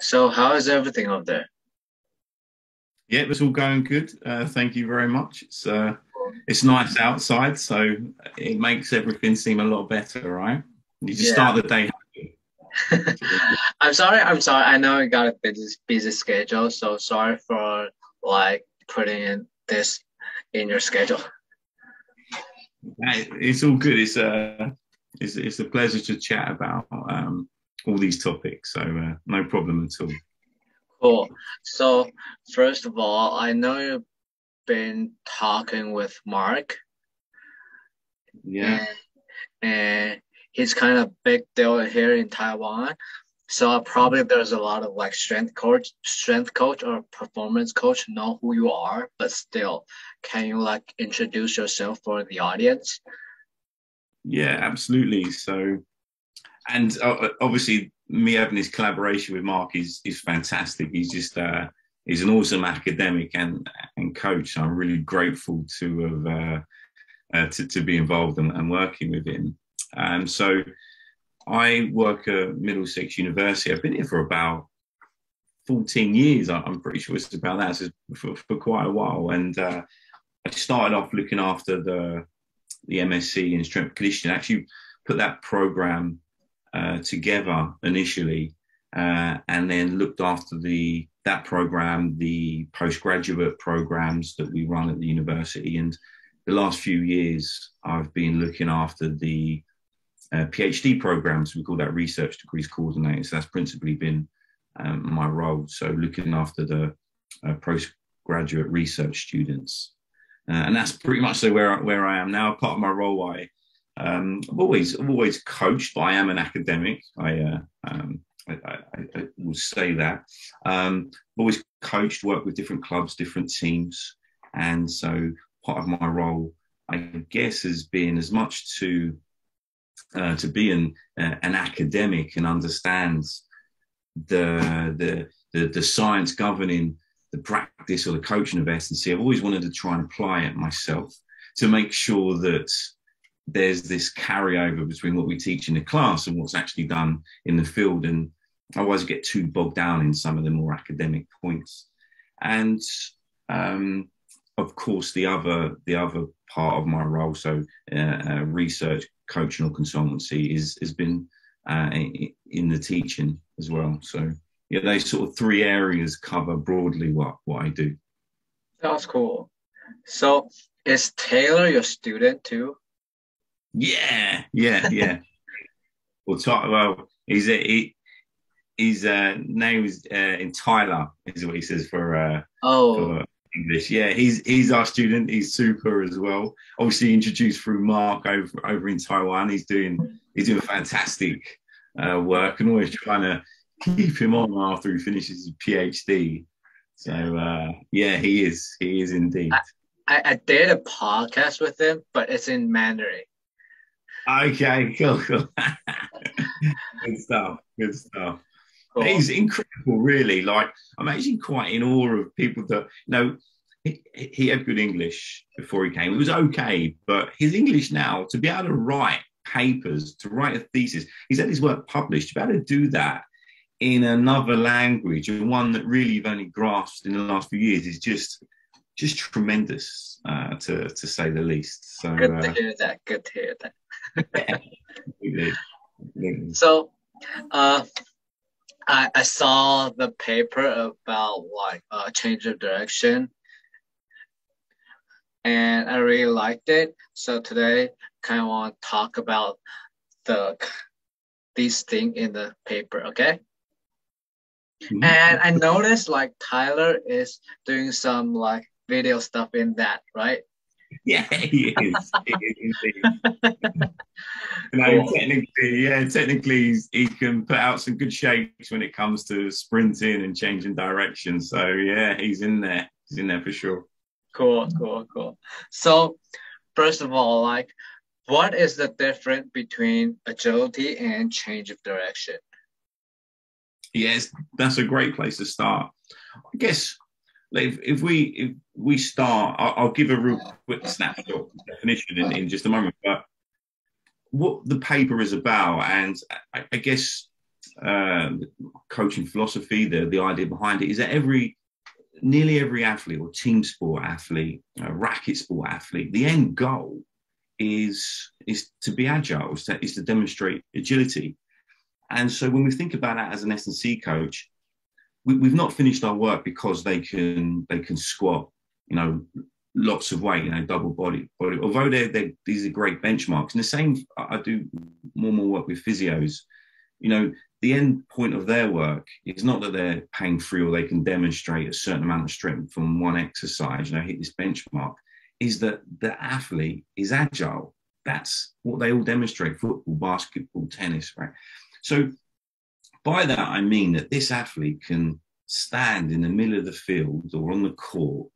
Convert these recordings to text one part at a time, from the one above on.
So how is everything up there? Yeah, it was all going good. Thank you very much. It's nice outside, so it makes everything seem a lot better, right? You just Yeah. start the day happy. I'm sorry. I know you got a busy schedule, so sorry for like putting in this in your schedule. It's all good. It's a pleasure to chat about all these topics. So no problem at all. Cool. So first of all, I know you've been talking with Mark, Yeah. and and he's kind of big deal here in Taiwan. So probably there's a lot of like strength coach or performance coach know who you are, but still, can you like introduce yourself for the audience? Yeah, absolutely. And obviously, me having this collaboration with Mark is fantastic. He's an awesome academic and coach. I'm really grateful to have to be involved and working with him. So I work at Middlesex University. I've been here for about 14 years. I'm pretty sure it's about that, so for quite a while. And I started off looking after the MSc in strength and conditioning. Actually, put that program together initially, and then looked after that program, the postgraduate programs that we run at the university. And the last few years, I've been looking after the PhD programs. We call that research degrees coordinator. So that's principally been my role. So looking after the postgraduate research students. And that's pretty much so where I am now. Part of my role, I've always coached, but I am an academic. I will say that. I've always coached, worked with different clubs, different teams, and so part of my role, I guess, has been as much to be an academic and understand the science governing the practice or the coaching of S&C. I've always wanted to try and apply it myself to make sure that there's this carryover between what we teach in the class and what's actually done in the field, and otherwise get too bogged down in some of the more academic points. And of course, the other part of my role, so research, coaching, or consultancy, has been in the teaching as well. So yeah, those sort of three areas cover broadly what I do. That's cool. So is Taylor your student too? Yeah. Well, his name is in Tyler is what he says Oh, for English. Yeah, he's our student. He's super as well. Obviously introduced through Mark over in Taiwan. He's doing fantastic work, and always trying to keep him on after he finishes his PhD. So yeah, he is indeed. I did a podcast with him, but it's in Mandarin. Okay, cool. Good stuff. Cool. He's incredible, really. Like, I'm actually quite in awe of people that, he had good English before he came. It was okay, but his English now, to be able to write papers, to write a thesis, he's had his work published, to be able to do that in another language, and one that really you've only grasped in the last few years, is just tremendous, to say the least. So Good to hear that. Good to hear that. yeah, So, I saw the paper about like change of direction, and I really liked it. So today, kind of want to talk about these things in the paper, okay? mm-hmm. And I noticed like Tyler is doing some like video stuff in that, right? Yeah, he is. He is indeed. Cool. Technically, he can put out some good shapes when it comes to sprinting and changing direction. So yeah, he's in there. He's in there for sure. Cool. So first of all, like, what is the difference between agility and change of direction? Yes, that's a great place to start. I guess if we start, I'll give a real quick snapshot definition in just a moment. But what the paper is about, and I guess coaching philosophy, the idea behind it is that nearly every athlete or team sport athlete, racket sport athlete, the end goal is to be agile, is to demonstrate agility. And so when we think about that as an S&C coach, we've not finished our work because they can squat, lots of weight, double body. Although these are great benchmarks. And the same, I do more and more work with physios. The end point of their work is not that they're pain-free or they can demonstrate a certain amount of strength from one exercise, hit this benchmark, is that the athlete is agile. That's what they all demonstrate: football, basketball, tennis, right? So by that, I mean that this athlete can stand in the middle of the field or on the court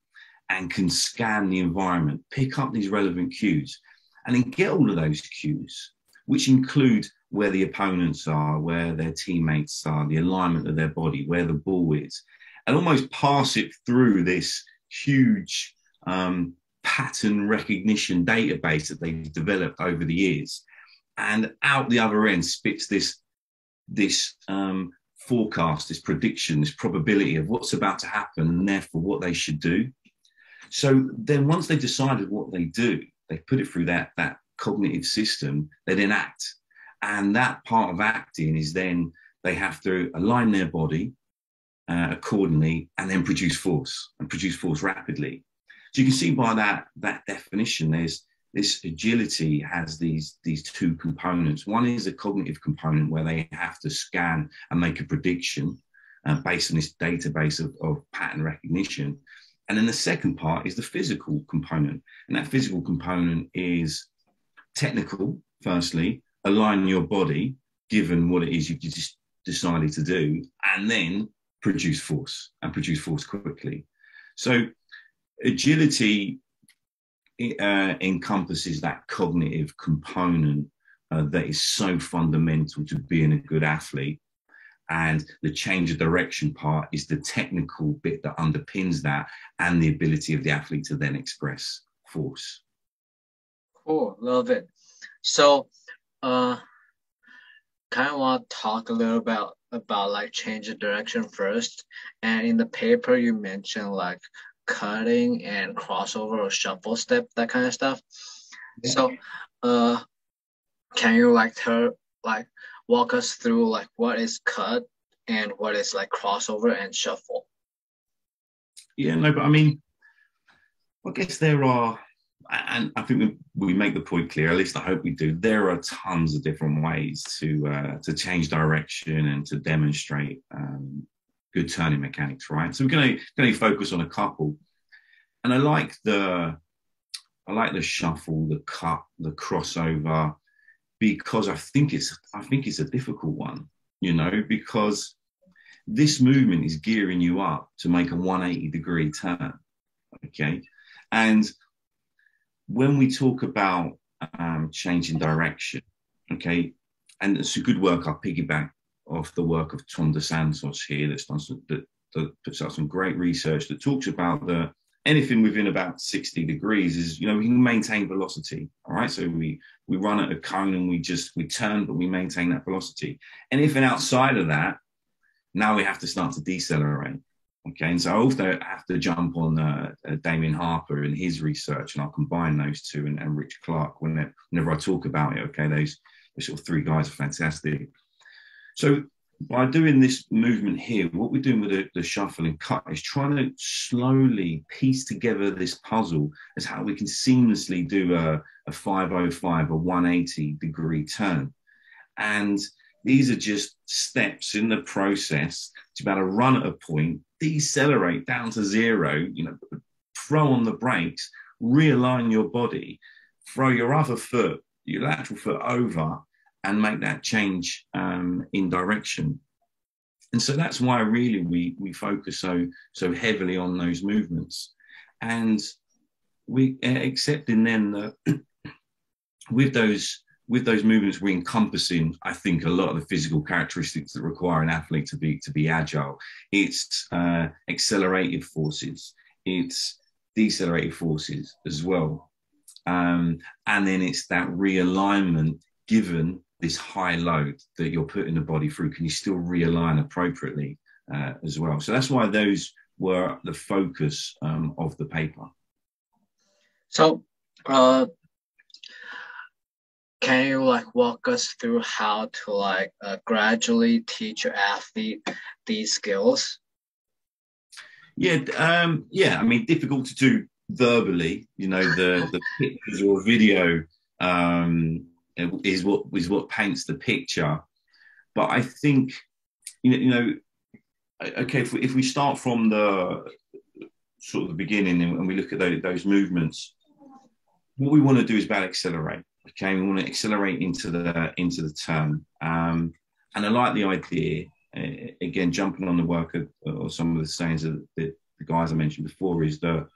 and can scan the environment, pick up these relevant cues, and then get all of those cues, which include where the opponents are, where their teammates are, the alignment of their body, where the ball is, and almost pass it through this huge pattern recognition database that they've developed over the years. And out the other end spits this forecast, this prediction, this probability of what's about to happen and therefore what they should do. So then once they've decided what they do, they put it through that cognitive system, they then act. And that part of acting is then they have to align their body accordingly and then produce force rapidly. So you can see by that definition, there's this agility has these two components. One is a cognitive component where they have to scan and make a prediction based on this database of pattern recognition. And then the second part is the physical component. And that physical component is technical, firstly, align your body, given what it is you just decided to do, and then produce force quickly. So agility encompasses that cognitive component that is so fundamental to being a good athlete. And the change of direction part is the technical bit that underpins that and the ability of the athlete to then express force. Cool, love it. So kind of want to talk a little about like change of direction first. And in the paper you mentioned like cutting and crossover or shuffle step, that kind of stuff. Yeah. So can you walk us through like what is cut and what is like crossover and shuffle? Yeah, no, but I mean, I guess there are, and I think we make the point clear, at least I hope we do, there are tons of different ways to change direction and to demonstrate good turning mechanics, right? So we're going to focus on a couple. And I like the shuffle, the cut, the crossover, because I think it's a difficult one, because this movement is gearing you up to make a 180-degree turn, okay? And when we talk about changing direction, okay, and it's a good work, I'll piggyback off the work of Tom DeSantos here that puts out some great research that talks about anything within about 60 degrees is, we can maintain velocity, all right? So we run at a cone and we turn, but we maintain that velocity. Anything outside of that, now we have to start to decelerate, okay? And so I also have to jump on Damien Harper and his research, and I'll combine those two and Rich Clark whenever I talk about it, okay? Those sort of three guys are fantastic. So by doing this movement here, what we're doing with the shuffle and cut is trying to slowly piece together this puzzle as how we can seamlessly do a 505, a 180-degree turn. And these are just steps in the process to be able to run at a point, decelerate down to zero, throw on the brakes, realign your body, throw your other foot, your lateral foot over, and make that change in direction. And so that's why really we focus so heavily on those movements. And we accepting then that with those movements, we're encompassing, I think, a lot of the physical characteristics that require an athlete to be agile. It's accelerated forces, it's decelerated forces as well. And then it's that realignment given this high load that you're putting the body through, can you still realign appropriately as well? So that's why those were the focus of the paper. So, can you like walk us through how to like gradually teach your athlete these skills? Yeah, I mean, difficult to do verbally. You know, the pictures or video is what paints the picture. But I think, okay, if we start from the sort of the beginning and we look at those movements, what we want to do is about accelerate. Okay, we want to accelerate into the turn, and I like the idea. Again, jumping on the work or some of the sayings of the guys I mentioned before, is that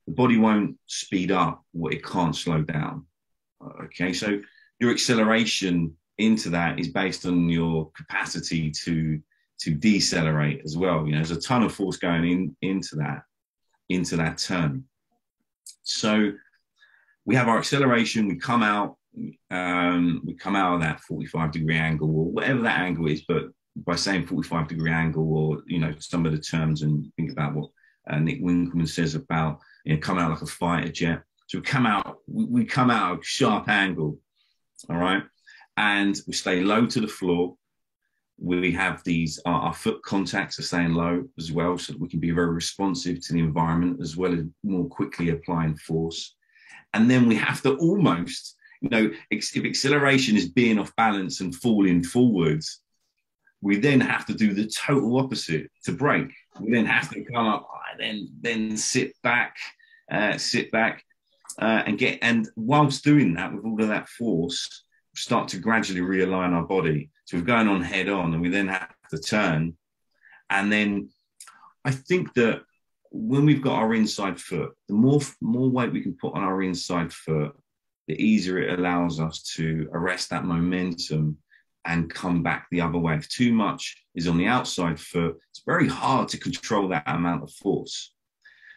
the body won't speed up what it can't slow down. Okay, so your acceleration into that is based on your capacity to decelerate as well. You know, there's a ton of force going into that turn. So we have our acceleration. We come out of that 45-degree angle or whatever that angle is, but by saying 45-degree angle, or some of the terms, and think about what Nick Winkelman says about coming out like a fighter jet. So we come out a sharp angle, all right, and we stay low to the floor. We have these our foot contacts are staying low as well, so that we can be very responsive to the environment as well as more quickly applying force. And then we have to almost, if acceleration is being off balance and falling forwards, we then have to do the total opposite to brake. We then have to come up, then sit back, and whilst doing that, with all of that force, start to gradually realign our body. So we're going on head on, and we then have to turn. And then I think that when we've got our inside foot, the more weight we can put on our inside foot, the easier it allows us to arrest that momentum and come back the other way. If too much is on the outside foot, it's very hard to control that amount of force.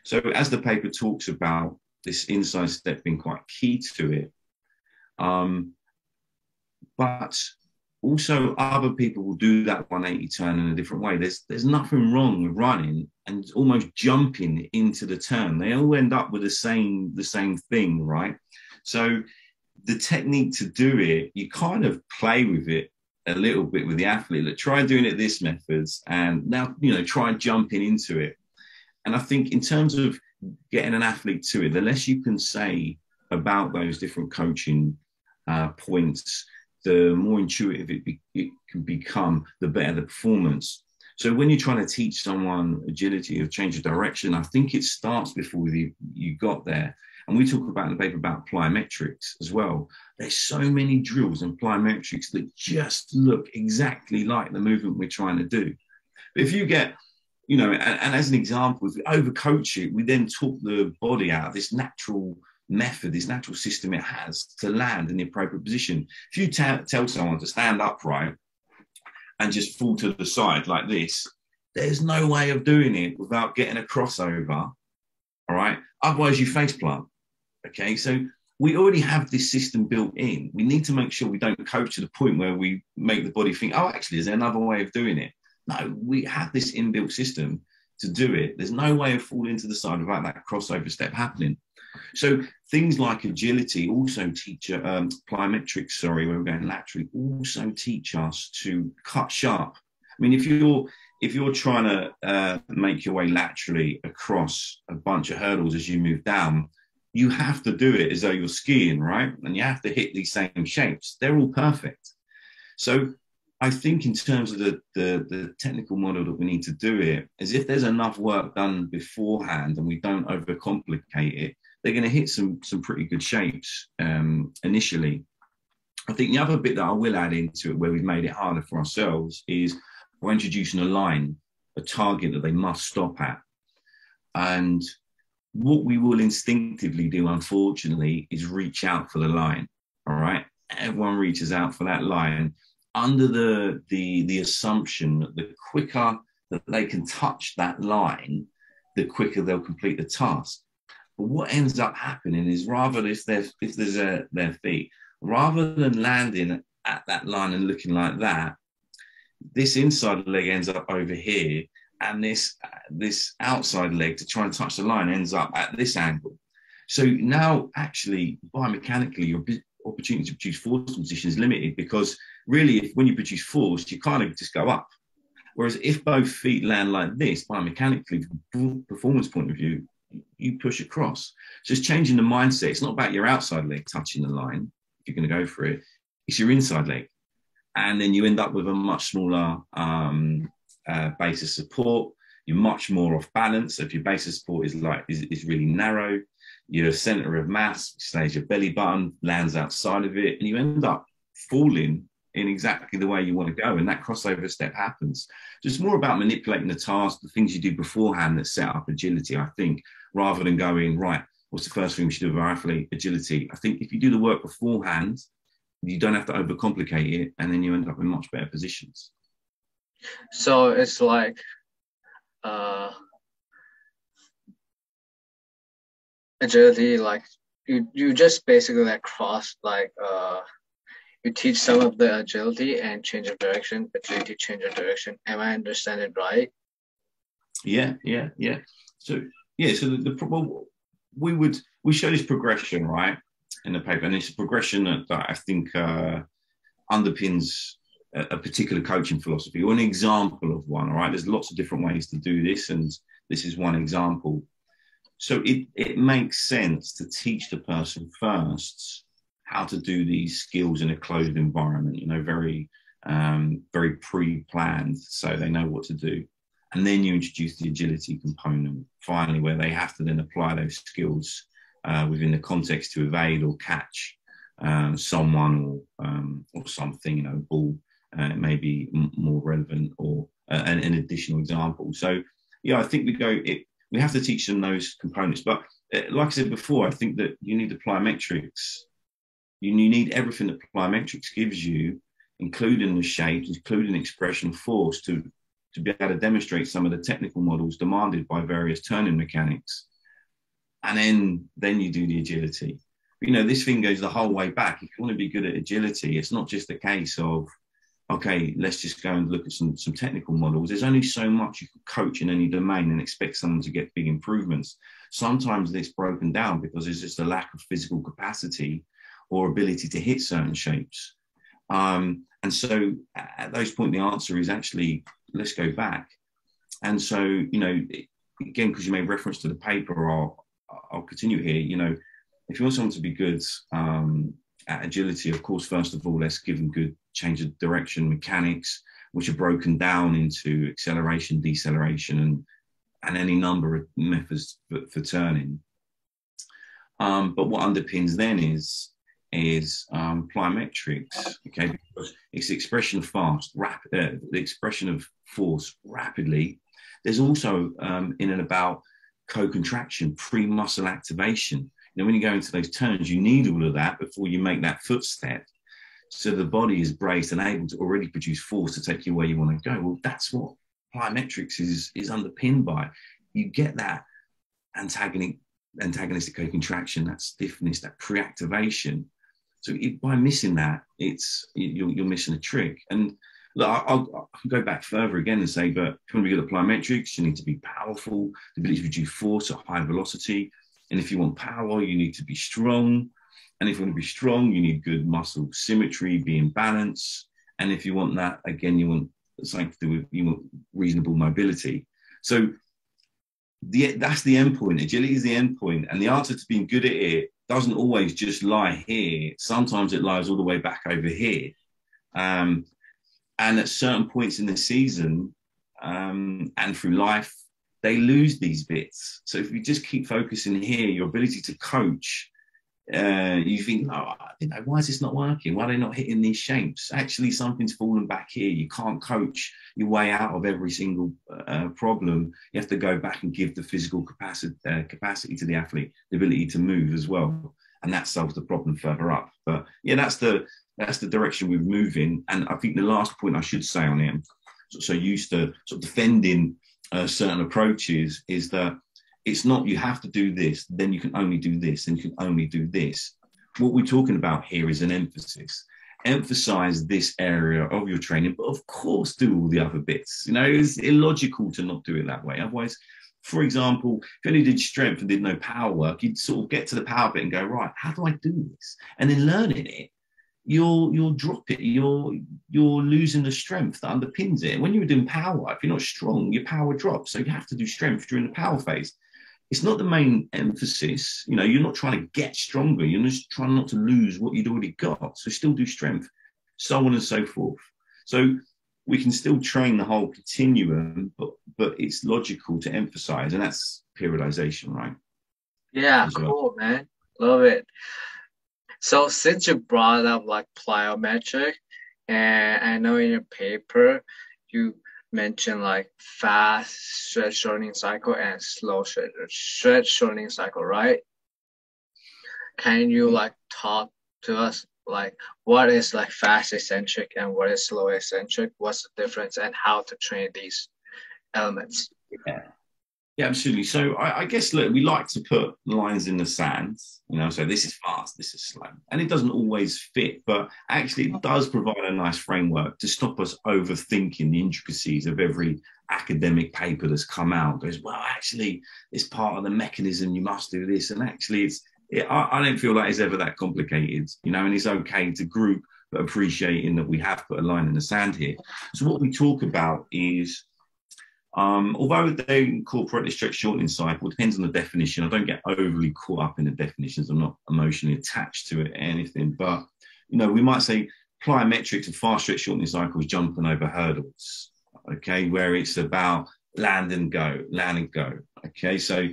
So as the paper talks about, this inside step being quite key to it, but also other people will do that 180 turn in a different way. There's nothing wrong with running and almost jumping into the turn. They all end up with the same thing, right? So the technique to do it, you kind of play with it a little bit with the athlete. Like, try doing it this methods, and now try jumping into it. And I think in terms of getting an athlete to it, the less you can say about those different coaching points, the more intuitive it can become, the better the performance. So when you're trying to teach someone agility or change of direction, I think it starts before you got there. And we talk about in the paper about plyometrics as well. There's so many drills and plyometrics that just look exactly like the movement we're trying to do. But if you get, and as an example, if we overcoach it, we then talk the body out of this natural method, this natural system it has to land in the appropriate position. If you tell someone to stand upright and just fall to the side like this, there's no way of doing it without getting a crossover, all right? Otherwise you face plant, okay? So we already have this system built in. We need to make sure we don't coach to the point where we make the body think, oh, actually, is there another way of doing it? No, we have this inbuilt system to do it. There's no way of falling to the side without that crossover step happening. So things like agility also teach, plyometrics, where we're going laterally, also teach us to cut sharp. I mean, if you're trying to make your way laterally across a bunch of hurdles as you move down, you have to do it as though you're skiing, right? And you have to hit these same shapes. They're all perfect. So I think in terms of the technical model that we need to do it, is if there's enough work done beforehand and we don't overcomplicate it, they're going to hit some pretty good shapes initially. I think the other bit that I will add into it, where we've made it harder for ourselves, is we're introducing a line, a target that they must stop at. And what we will instinctively do, unfortunately, is reach out for the line, all right? Everyone reaches out for that line under the assumption that the quicker that they can touch that line, the quicker they'll complete the task. But what ends up happening is, rather if there's their feet, rather than landing at that line and looking like that, this inside leg ends up over here, and this outside leg to try and touch the line ends up at this angle. So now actually biomechanically your opportunity to produce force position is limited, because really when you produce force, you kind of just go up. Whereas if both feet land like this, biomechanically, from a performance point of view, you push across. So it's changing the mindset. It's not about your outside leg touching the line, if you're going to go for it. It's your inside leg. And then you end up with a much smaller base of support. You're much more off balance. So if your base of support is really narrow, your center of mass, which stays your belly button, lands outside of it, and you end up falling in exactly the way you want to go, and that crossover step happens. So it's more about manipulating the task, the things you do beforehand that set up agility, I think, rather than going, right, what's the first thing we should do with our athlete? Agility. I think if you do the work beforehand, you don't have to overcomplicate it, and then you end up in much better positions. So it's like agility, like you just basically like cross, like you teach some of the agility and change of direction, agility, change of direction. Am I understanding right? Yeah. So we show this progression, right, in the paper, and it's a progression that I think underpins a particular coaching philosophy, or an example of one. All right, there's lots of different ways to do this, and this is one example. So it makes sense to teach the person first how to do these skills in a closed environment, very pre-planned, so they know what to do. And then you introduce the agility component, finally, where they have to then apply those skills within the context to evade or catch someone or something, ball may be more relevant, or an additional example. So, I think we have to teach them those components. But like I said before, I think that you need the plyometrics. You need everything that plyometrics gives you, including the shapes, including expression force, to be able to demonstrate some of the technical models demanded by various turning mechanics. And then you do the agility. But, this thing goes the whole way back. If you want to be good at agility, it's not just a case of, okay, let's just go and look at some technical models. There's only so much you can coach in any domain and expect someone to get big improvements. Sometimes it's broken down because there's just a lack of physical capacity or ability to hit certain shapes. And so at those points, the answer is actually, let's go back. And so, again, because you made reference to the paper, I'll continue here. If you want someone to be good at agility, of course, first of all, let's give them good change of direction mechanics, which are broken down into acceleration, deceleration, and any number of methods for turning. But what underpins then is plyometrics, okay? Because it's the expression of the expression of force rapidly. There's also in and about co-contraction, pre-muscle activation. When you go into those turns, you need all of that before you make that footstep. So the body is braced and able to already produce force to take you where you want to go. Well, that's what plyometrics is underpinned by. You get that antagonistic co-contraction, that stiffness, that pre-activation. So by missing that, you're missing a trick. And look, I'll go back further again and say, but if you want to be good at plyometrics, you need to be powerful, the ability to produce force at high velocity. And if you want power, you need to be strong. And if you want to be strong, you need good muscle symmetry, be in balance. And if you want that, again, you want something to do with reasonable mobility. So that's the end point. Agility is the end point. And the answer to being good at it doesn't always just lie here. Sometimes it lies all the way back over here. And at certain points in the season and through life, they lose these bits. So if you just keep focusing here, your ability to coach, you think, why is this not working? Why are they not hitting these shapes? Actually, something's fallen back here. You can't coach your way out of every single problem. You have to go back and give the physical capacity to the athlete, the ability to move as well. And that solves the problem further up. But yeah, that's the direction we're moving. And I think the last point I should say on it, so used to sort of defending certain approaches, is that it's not you have to do this, then you can only do this, and you can only do this. What we're talking about here is an emphasis. emphasize this area of your training, but of course do all the other bits. You know, it's illogical to not do it that way. Otherwise, for example, if you only did strength and did no power work, you'd sort of get to the power bit and go, right, how do I do this? And then learning it, you'll drop it. You're losing the strength that underpins it. And when you're doing power, if you're not strong, your power drops. So you have to do strength during the power phase. It's not the main emphasis. You know, you're not trying to get stronger. You're just trying not to lose what you'd already got. So still do strength, so on and so forth. So we can still train the whole continuum, but it's logical to emphasize, and that's periodization, right? Yeah, cool, man. Love it. So since you brought up like plyometric, and I know in your paper you mentioned like fast stretch shortening cycle and slow stretch shortening cycle, right? Can you like talk to us like what is like fast eccentric and what is slow eccentric? What's the difference and how to train these elements? Yeah, absolutely. So I guess, look, we like to put lines in the sand, you know, so this is fast, this is slow. And it doesn't always fit, but actually it does provide a nice framework to stop us overthinking the intricacies of every academic paper that's come out. It goes, well, actually, it's part of the mechanism, you must do this. And actually, I don't feel like it's ever that complicated, you know, and it's okay to group, but appreciating that we have put a line in the sand here. So what we talk about is, although they incorporate the stretch shortening cycle, it depends on the definition. I don't get overly caught up in the definitions. I'm not emotionally attached to it or anything. But, you know, we might say plyometric to fast stretch shortening cycle is jumping over hurdles, okay, where it's about land and go. Okay, so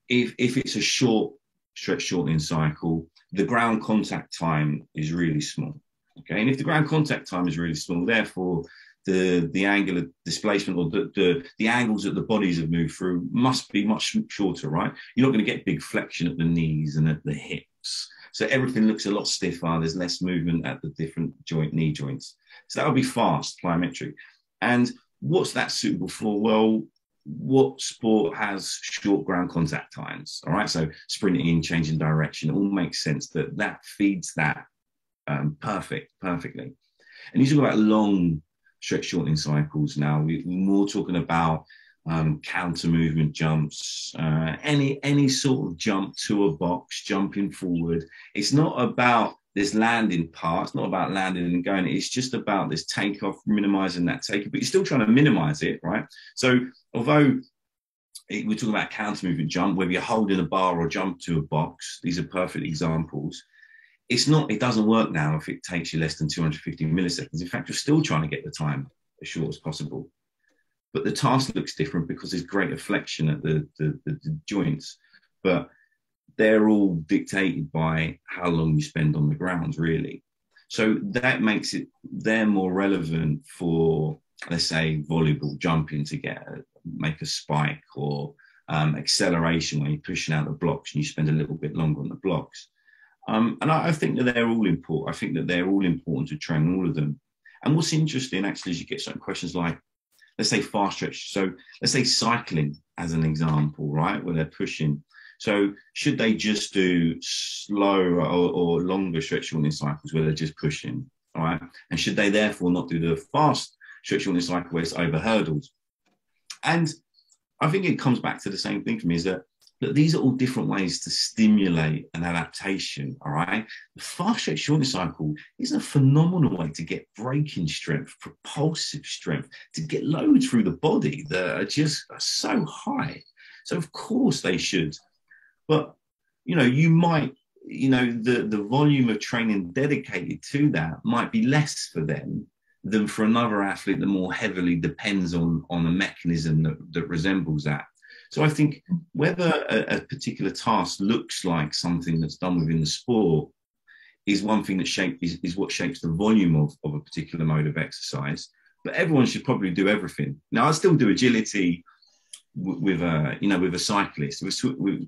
if it's a short stretch shortening cycle, the ground contact time is really small, okay? And if the ground contact time is really small, therefore, the angular displacement or the angles that the bodies have moved through must be much shorter, right? You're not going to get big flexion at the knees and at the hips. So everything looks a lot stiffer. There's less movement at the different knee joints. So that would be fast, plyometric. And what's that suitable for? Well, what sport has short ground contact times? All right, so sprinting, changing direction, it all makes sense that feeds that perfectly. And you talk about long stretch shortening cycles now. We're more talking about counter movement jumps, any sort of jump to a box, jumping forward. It's not about this landing part. It's not about landing and going. It's just about this takeoff, minimizing that takeoff, but you're still trying to minimize it, right? So although we're talking about counter movement jump, whether you're holding a bar or jump to a box, these are perfect examples. It doesn't work now if it takes you less than 250 milliseconds. In fact, you're still trying to get the time as short as possible. But the task looks different because there's greater flexion at the joints. But they're all dictated by how long you spend on the ground, really. So that makes they're more relevant for, let's say, volleyball, jumping to make a spike, or acceleration when you're pushing out the blocks and you spend a little bit longer on the blocks. And I think that they're all important. I think that they're all important to train all of them. And what's interesting, actually, is you get certain questions like, let's say fast stretch. So let's say cycling as an example, right, where they're pushing. So should they just do slow or longer stretch shortening cycles where they're just pushing, all right? And should they therefore not do the fast stretch shortening cycle where it's over hurdles? And I think it comes back to the same thing for me, is that these are all different ways to stimulate an adaptation, all right? The fast stretch shortening cycle is a phenomenal way to get braking strength, propulsive strength, to get loads through the body that are just so high. So of course they should. But, you might, the volume of training dedicated to that might be less for them than for another athlete that more heavily depends on a mechanism that resembles that. So I think whether a particular task looks like something that's done within the sport is one thing that is what shapes the volume of a particular mode of exercise. But everyone should probably do everything. Now, I still do agility with a cyclist,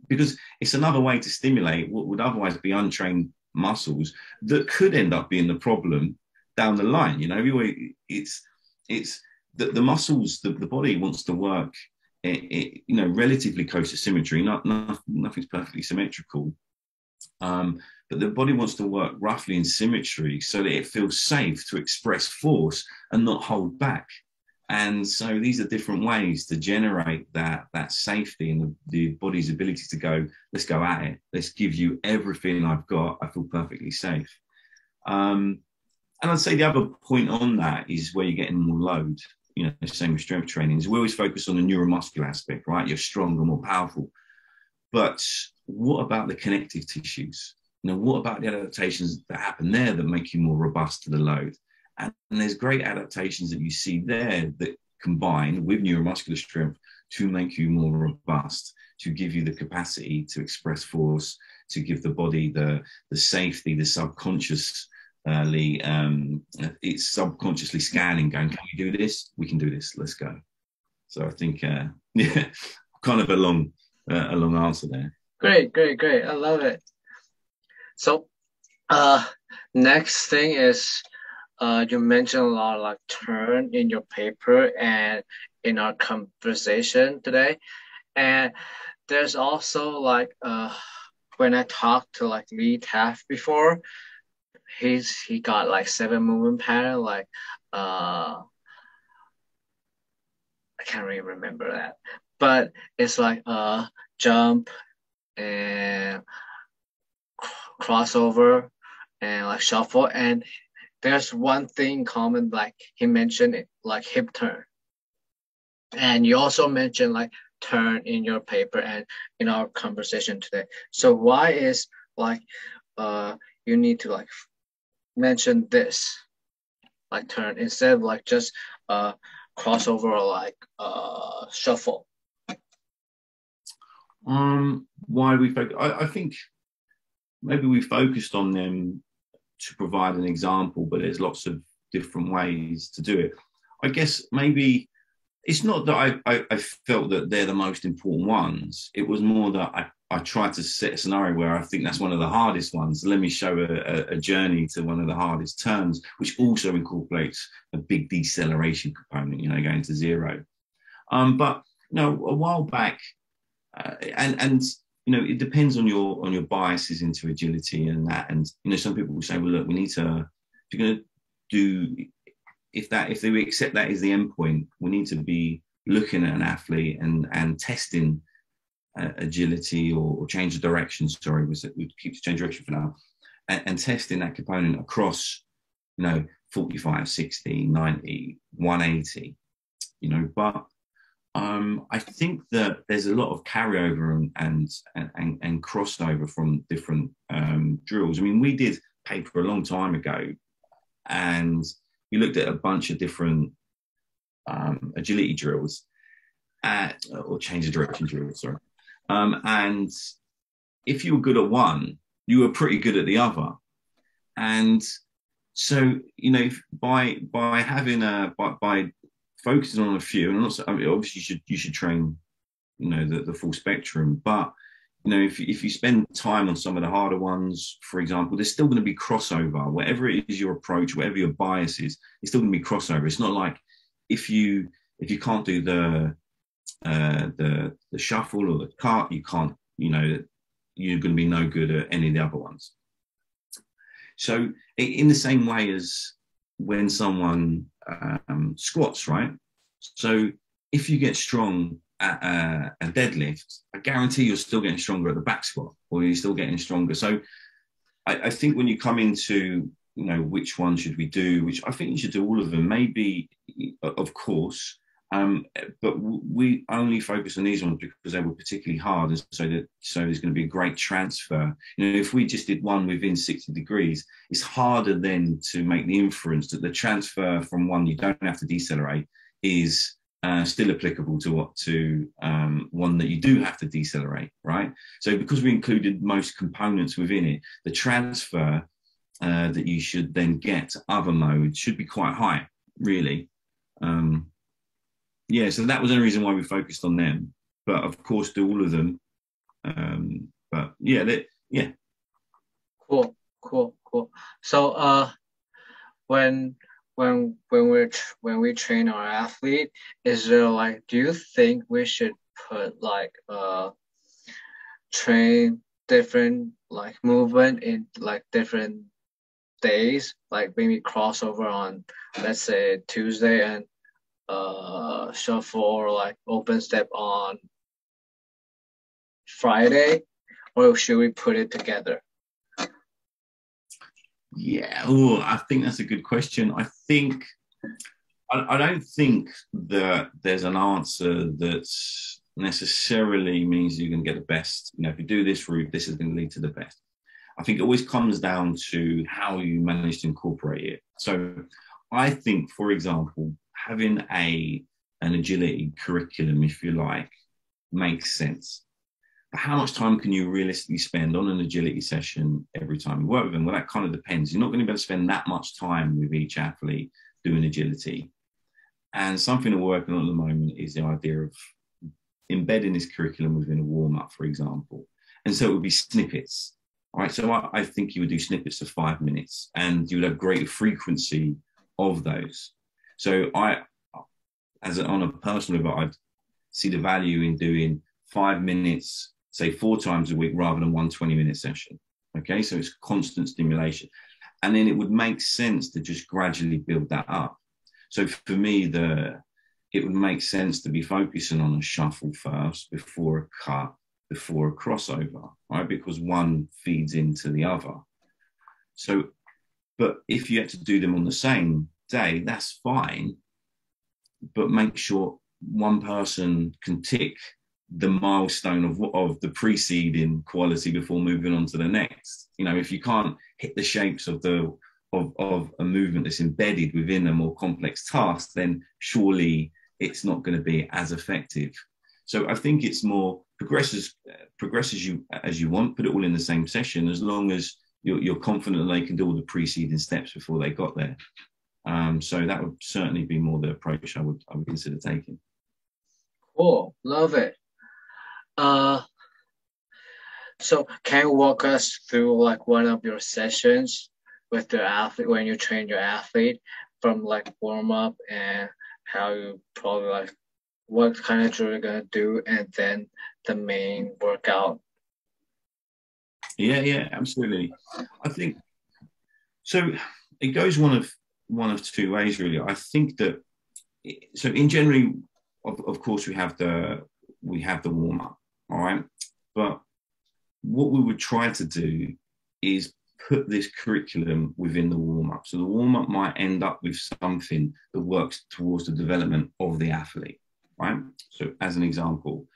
because it's another way to stimulate what would otherwise be untrained muscles that could end up being the problem down the line. It's the muscles, the body wants to work, relatively close to symmetry. Nothing's perfectly symmetrical, but the body wants to work roughly in symmetry so that it feels safe to express force and not hold back. And so these are different ways to generate that safety and the body's ability to go, let's go at it. Let's give you everything I've got. I feel perfectly safe. And I'd say the other point on that is where you're getting more load. You know, same with strength training. We always focus on the neuromuscular aspect, right? You're stronger, more powerful. But what about the connective tissues? You know, what about the adaptations that happen there that make you more robust to the load? And there's great adaptations that you see there that combine with neuromuscular strength to make you more robust, to give you the capacity to express force, to give the body the safety, the it's subconsciously scanning, going, can you do this? We can do this. Let's go. So I think, yeah, kind of a long answer there. Great. I love it. So, next thing is, you mentioned a lot like turn in your paper and in our conversation today. And there's also like, when I talked to like Lee Taft before, he got like 7 movement pattern, like, I can't really remember that, but it's like, jump and crossover and like shuffle. And there's one thing common, like he mentioned it, like hip turn. And you also mentioned like turn in your paper and in our conversation today. So why is like, you need to like mention this, like turn, instead of like just crossover or like shuffle? Why we focus? I think maybe we focused on them to provide an example, but there's lots of different ways to do it. I guess maybe it's not that I felt that they're the most important ones. It was more that I tried to set a scenario where I think that's one of the hardest ones. Let me show a journey to one of the hardest turns, which also incorporates a big deceleration component, you know, going to zero. But, you know, a while back, and you know, it depends on your biases into agility and that. And, you know, some people will say, well, look, we need to, if you're going to do, if they accept that as the end point, we need to be looking at an athlete and testing agility or change of direction. Sorry, we keep to change direction for now, and testing that component across, you know, 45, 60, 90, 180, you know, but I think that there's a lot of carryover and crossover from different drills. I mean, we did paper a long time ago, and we looked at a bunch of different agility drills, or change of direction drills, sorry. And if you were good at one, you were pretty good at the other. And so, you know, by having by focusing on a few, and I'm not saying, I mean, obviously you should train, you know, the full spectrum, but, you know, if you spend time on some of the harder ones, for example, there's still going to be crossover. Whatever it is your approach, whatever your bias is, it's still going to be crossover. It's not like if you can't do the shuffle or the cart, you can't, you know, you're going to be no good at any of the other ones. So in the same way as when someone squats, right? So if you get strong at a deadlift, I guarantee you're still getting stronger at the back squat, or you're still getting stronger. So I think when you come into, you know, which one should we do, which I think you should do all of them, maybe, of course, but we only focus on these ones because they were particularly hard, and so there's going to be a great transfer. You know, if we just did one within 60 degrees, it's harder then to make the inference that the transfer from one you don't have to decelerate is still applicable to one that you do have to decelerate, right? So because we included most components within it, the transfer that you should then get to other modes should be quite high, really. Yeah, so that was the reason why we focused on them. But of course, do all of them. But yeah, yeah. Cool. So when we train our athlete, is there like, do you think we should put like train different like movement in like different days, like maybe crossover on, let's say, Tuesday and shuffle or like open step on Friday, or should we put it together? Yeah, I think that's a good question. I don't think that there's an answer that necessarily means you can get the best. You know, if you do this route, this is going to lead to the best. I think it always comes down to how you manage to incorporate it. So I think, for example, having an agility curriculum, if you like, makes sense. But how much time can you realistically spend on an agility session every time you work with them? Well, that kind of depends. You're not going to be able to spend that much time with each athlete doing agility. And something that we're working on at the moment is the idea of embedding this curriculum within a warm-up, for example. And so it would be snippets. All right, so I think you would do snippets of 5 minutes, and you would have greater frequency of those. So on a personal level, I'd see the value in doing 5 minutes, say 4 times a week, rather than 1 20-minute session. Okay, so it's constant stimulation. And then it would make sense to just gradually build that up. So for me, it would make sense to be focusing on a shuffle first, before a cut, before a crossover, right? Because one feeds into the other. So, but if you had to do them on the same day, that's fine. But make sure one person can tick the milestone of the preceding quality before moving on to the next. You know, if you can't hit the shapes of a movement that's embedded within a more complex task, then surely it's not going to be as effective. So I think it's more progress as you want, put it all in the same session, as long as you're confident they can do all the preceding steps before they got there. So that would certainly be more the approach I would consider taking. Cool, love it. So can you walk us through like one of your sessions with the athlete when you train your athlete, from like warm up and how you probably like what kind of drill you're gonna do, and then the main workout? Yeah, absolutely. I think so. It goes one of 2 ways, really. I think that so in general, of course, we have the warm up, all right. But what we would try to do is put this curriculum within the warm up. So the warm up might end up with something that works towards the development of the athlete, right? So as an example,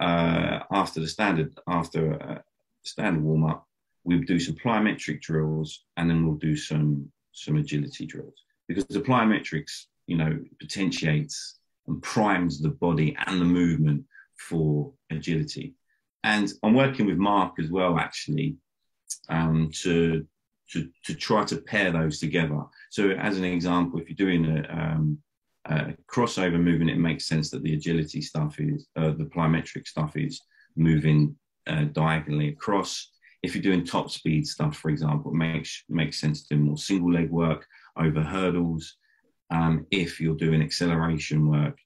after standard warm up, we'll do some plyometric drills, and then we'll do some agility drills, because the plyometrics, you know, potentiates and primes the body and the movement for agility. And I'm working with Mark as well, actually, to try to pair those together. So as an example, if you're doing a crossover movement, it makes sense that the agility stuff is, the plyometric stuff is moving diagonally across. If you're doing top speed stuff, for example, it makes sense to do more single leg work over hurdles. If you're doing acceleration work,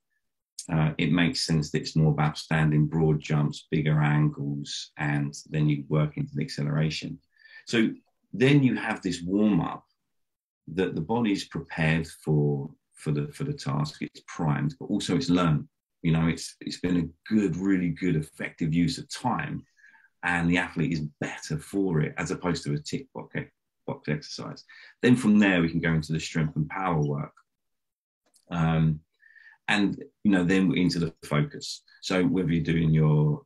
it makes sense that it's more about standing broad jumps, bigger angles, and then you work into the acceleration. So then you have this warm up that the body's prepared for the task. It's primed, but also it's learned. You know, it's been a really good, effective use of time, and the athlete is better for it, as opposed to a tick box exercise. Then from there we can go into the strength and power work. And you know, then we're into the focus. So whether you're doing your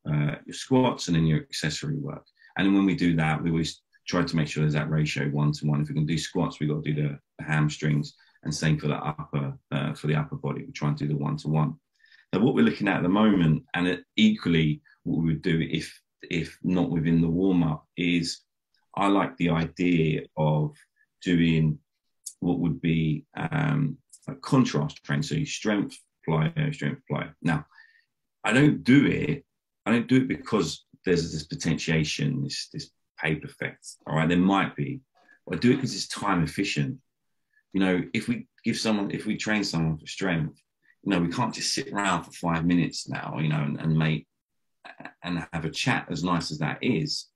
squats and then your accessory work, and then when we do that, we always try to make sure there's that ratio 1-to-1. If we can do squats, we've got to do the hamstrings, and same for the upper body. We try and do the 1-to-1. Now, what we're looking at the moment, and equally what we would do if not within the warm up, is I like the idea of doing what would be a contrast train. So you strength, plyo. Now, I don't do it because there's this potentiation, this paper effect. All right, there might be. But I do it because it's time efficient. You know, if we train someone for strength, you know, we can't just sit around for 5 minutes now, you know, and have a chat, as nice as that is.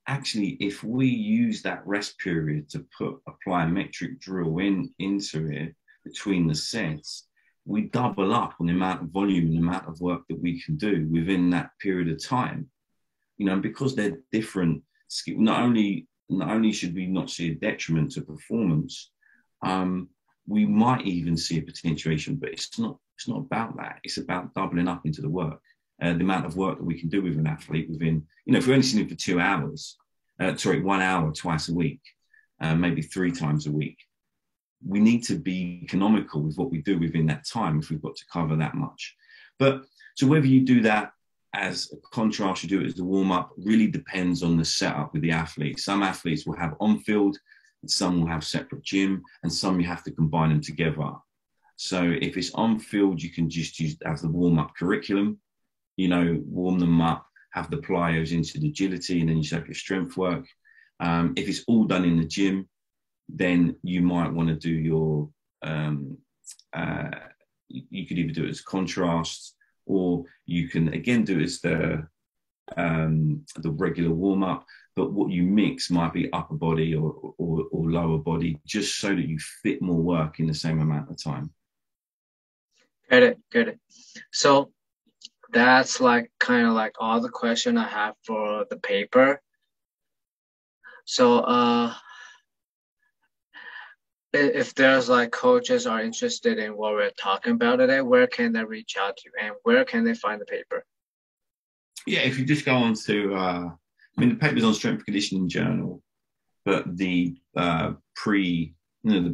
actually, if we use that rest period to apply a metric drill into it between the sets, we double up on the amount of volume and the amount of work that we can do within that period of time. You know, because they're different. Not only should we not see a detriment to performance, we might even see a potentiation, but it's not about that. It's about doubling up into the work, the amount of work that we can do with an athlete within, you know, if we're only seeing it for 2 hours, 1 hour twice a week, maybe 3 times a week, we need to be economical with what we do within that time if we've got to cover that much. But so whether you do that as a contrast, you do it as a warm-up, really depends on the setup with the athlete. Some athletes will have on-field, some will have separate gym, and some you have to combine them together. So if it's on-field, you can just use it as the warm-up curriculum, you know, warm them up, have the plyos into the agility, and then you have your strength work. If it's all done in the gym, then you might want to do your, you could either do it as contrast, or you can again do it as the regular warm-up, but what you mix might be upper body or lower body, just so that you fit more work in the same amount of time. Get it. So that's like kind of like all the question I have for the paper. So if there's like coaches are interested in what we're talking about today, where can they reach out to you, and where can they find the paper? Yeah, if you just go on to, I mean, the paper's on Strength and Conditioning Journal, but the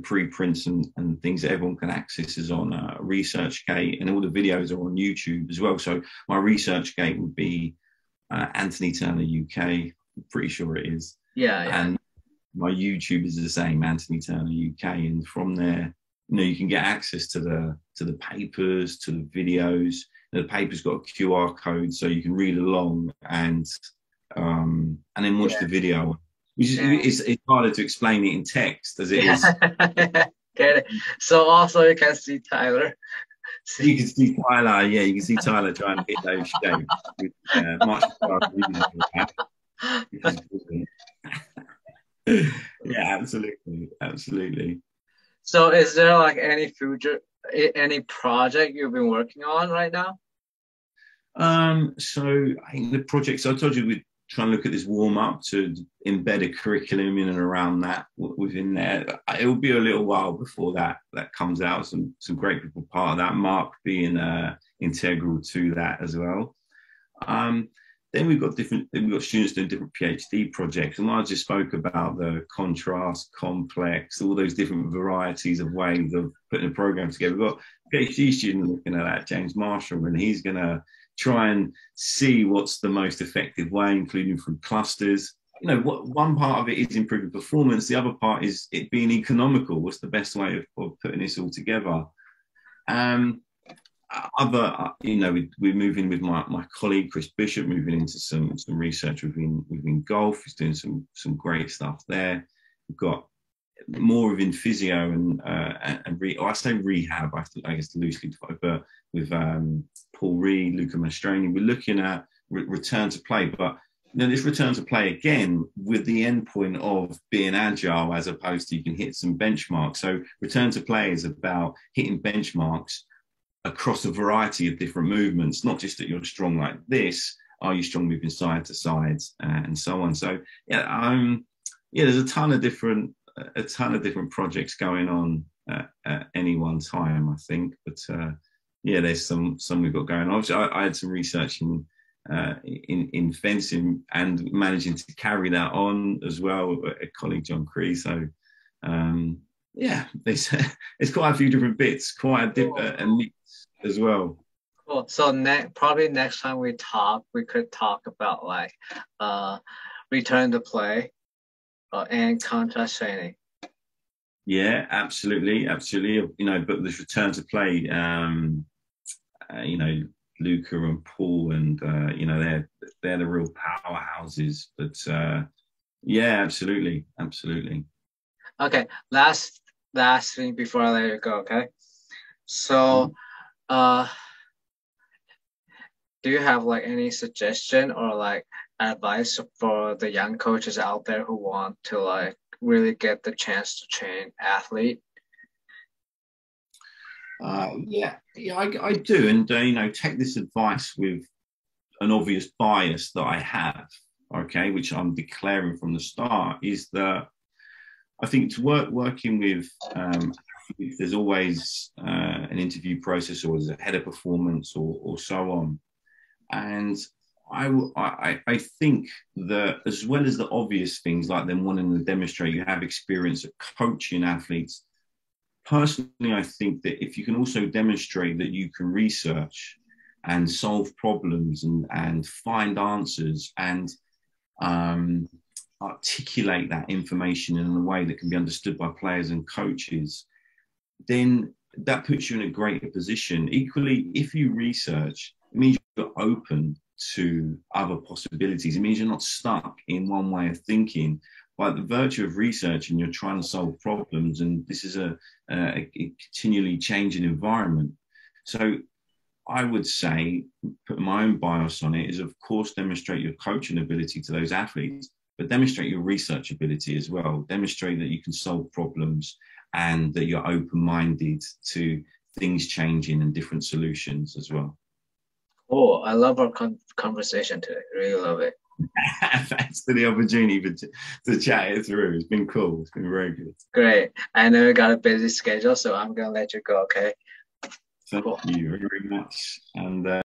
preprints and things that everyone can access is on ResearchGate, and all the videos are on YouTube as well. So my ResearchGate would be Anthony Turner UK. I'm pretty sure it is. Yeah. And my YouTube is the same, Anthony Turner UK, and from there, you know, you can get access to the papers, to the videos. The paper's got a QR code, so you can read along and then watch the video. It's harder to explain it in text as it is. Get it. So also you can see Tyler. You can see Tyler, yeah, you can see Tyler trying to hit those shapes. Yeah, absolutely. So is there like any project you've been working on right now? So I think the projects I told you, we're trying to look at this warm up to embed a curriculum in and around that within there. It will be a little while before that comes out. Some great people part of that, Mark being integral to that as well. Then we've got students doing different PhD projects, and I just spoke about the contrast, complex, all those different varieties of ways of putting a program together. We've got a PhD student looking at that, James Marshall, and he's going to try and see what's the most effective way, including through clusters. You know, one part of it is improving performance. The other part is it being economical. What's the best way of putting this all together? We're moving with my colleague Chris Bishop, moving into some research within golf. He's doing some great stuff there. We've got more within physio and I say rehab, I guess loosely defined, but with Paul Reed, Luca Mastroni, we're looking at return to play, but this return to play again with the end point of being agile, as opposed to you can hit some benchmarks. So return to play is about hitting benchmarks across a variety of different movements, not just that you're strong like this, are you strong moving side to side and so on. So there's a ton of different projects going on at any one time, I think. But there's some we've got going on. Obviously, I had some research in fencing and managing to carry that on as well with a colleague, John Cree. So there's quite a few different bits, quite a mix as well. Cool. So probably next time we talk, we could talk about like return to play and contrast training. Yeah, absolutely. You know, but this return to play, Luca and Paul, and they're the real powerhouses. But absolutely. Okay, last thing before I let you go. Okay, so do you have like any suggestion or like advice for the young coaches out there who want to like really get the chance to train athlete? Yeah, I do, and take this advice with an obvious bias that I have, okay, which I'm declaring from the start, is that I think to working with athletes, there's always an interview process, or there's a head of performance, or so on, and I think that as well as the obvious things like them wanting to demonstrate you have experience of coaching athletes, personally, I think that if you can also demonstrate that you can research and solve problems and find answers and articulate that information in a way that can be understood by players and coaches, then that puts you in a greater position. Equally, if you research, it means you're open to other possibilities. It means you're not stuck in one way of thinking. By the virtue of research, and you're trying to solve problems, and this is a continually changing environment. So I would say, put my own bias on it, is of course demonstrate your coaching ability to those athletes, but demonstrate your research ability as well. Demonstrate that you can solve problems and that you're open-minded to things changing and different solutions as well. Cool. I love our conversation today. Really love it. Thanks for the opportunity to chat it through. It's been cool. It's been very good. Great. I know you got a busy schedule, so I'm going to let you go, okay? Thank you very much. And